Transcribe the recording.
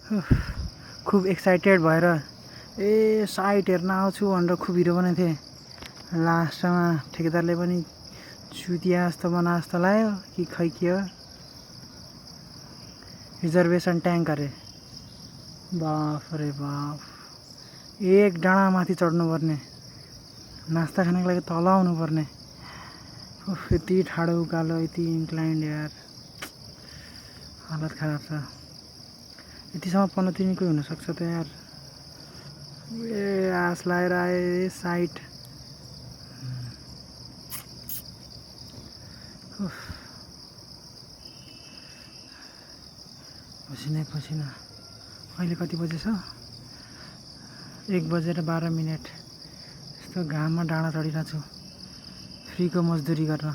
खूब एक्साइटेड भएर साइट हेर्न आउँछु भनेर खुब हिरो बनाएको थिएँ। लास्टमा ठेकेदारले पनि चुतिया जस्तो बना जस्तो लाग्यो कि खै के हो। रिजर्भेसन ट्याङ्क अरे, बाफ रे बाफ। एक डाँडा माथि चढ्नुपर्ने, नास्ता खानको लागि तल आउनुपर्ने। यति ठाडो उकालो, यति इन्क्लाइन्ड यार, हालत खराब छ। यतिसम्म 15 हुनसक्छ त यार। आस लगाएर आए साइट। पसिना। अहिले कति बजे छ? 1:12। यस्तो घाममा डाँडा चढिरहेको छु फ्रीको मजदुरी गर्न।